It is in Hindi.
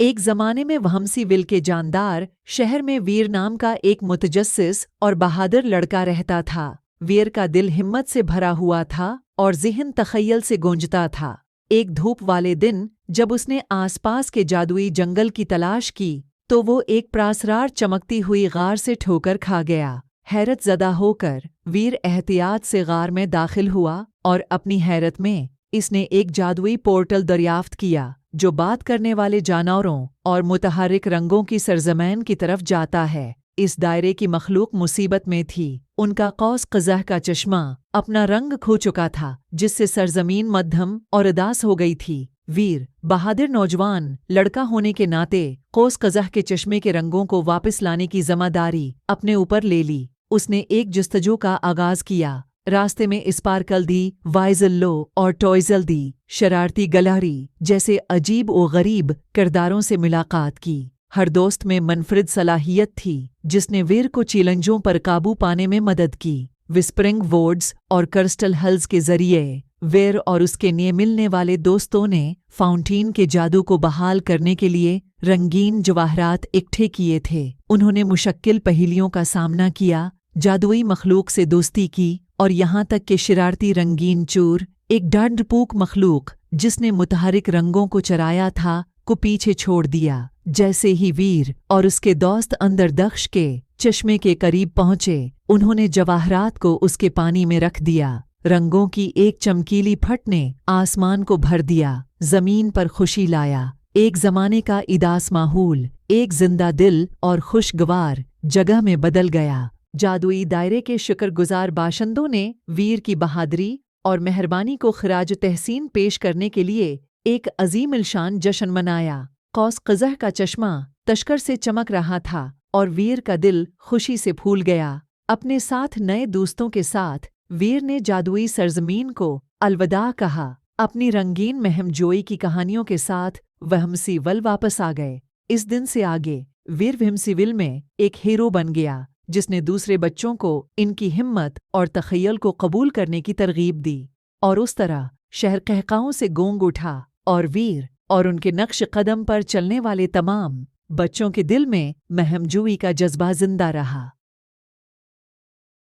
एक जमाने में वहमसीविल के जानदार शहर में वीर नाम का एक मुतजस्सिस और बहादुर लड़का रहता था। वीर का दिल हिम्मत से भरा हुआ था और ज़िहन तख़य्युल से गूंजता था। एक धूप वाले दिन जब उसने आसपास के जादुई जंगल की तलाश की तो वो एक प्रासरार चमकती हुई गार से ठोकर खा गया। हैरत ज़दा होकर वीर एहतियात से गार में दाखिल हुआ और अपनी हैरत में इसने एक जादुई पोर्टल दरियाफ्त किया जो बात करने वाले जानवरों और मुतहर्रिक रंगों की सरजमीन की तरफ जाता है। इस दायरे की मखलूक मुसीबत में थी। उनका कौस कज़ह का चश्मा अपना रंग खो चुका था, जिससे सरजमीन मध्यम और उदास हो गई थी। वीर बहादुर नौजवान लड़का होने के नाते कौस कज़ह के चश्मे के रंगों को वापस लाने की जिम्मेदारी अपने ऊपर ले ली। उसने एक जुस्तजू का आगाज किया। रास्ते में स्पार्कल दी, वाइजल्लो और टॉयजल दी शरारती गलहरी जैसे अजीब व गरीब किरदारों से मुलाकात की। हर दोस्त में मनफरिद सलाहियत थी जिसने वीर को चैलेंजों पर काबू पाने में मदद की। विस्परिंग वोर्ड्स और क्रिस्टल हल्स के जरिए वीर और उसके नए मिलने वाले दोस्तों ने फाउंटेन के जादू को बहाल करने के लिए रंगीन जवाहरात इकट्ठे किए थे। उन्होंने मुश्किल पहेलियों का सामना किया, जादुई मखलूक से दोस्ती की और यहाँ तक कि शरारती रंगीन चूर, एक डरपोक मखलूक जिसने मुतहर्रिक रंगों को चराया था, को पीछे छोड़ दिया। जैसे ही वीर और उसके दोस्त अंदरदख्श के चश्मे के करीब पहुंचे, उन्होंने जवाहरात को उसके पानी में रख दिया। रंगों की एक चमकीली फट ने आसमान को भर दिया, जमीन पर खुशी लाया। एक जमाने का इदास माहौल एक जिंदा दिल और खुशगवार जगह में बदल गया। जादुई दायरे के शुक्रगुजार बाशिंदों ने वीर की बहादुरी और मेहरबानी को खिराज तहसीन पेश करने के लिए एक अजीम इल्शान जश्न मनाया। कौस कज़ह का चश्मा तश्कर से चमक रहा था और वीर का दिल खुशी से फूल गया। अपने साथ नए दोस्तों के साथ वीर ने जादुई सरजमीन को अलविदा कहा। अपनी रंगीन महमजोई की कहानियों के साथ वहमसीविल वापस आ गए। इस दिन से आगे वीर वहमसीविल में एक हीरो बन गया, जिसने दूसरे बच्चों को इनकी हिम्मत और तख़य्युल को कबूल करने की तरगीब दी। और उस तरह शहर कहकाओं से गूंज उठा और वीर और उनके नक्श कदम पर चलने वाले तमाम बच्चों के दिल में महमजोई का जज्बा जिंदा रहा।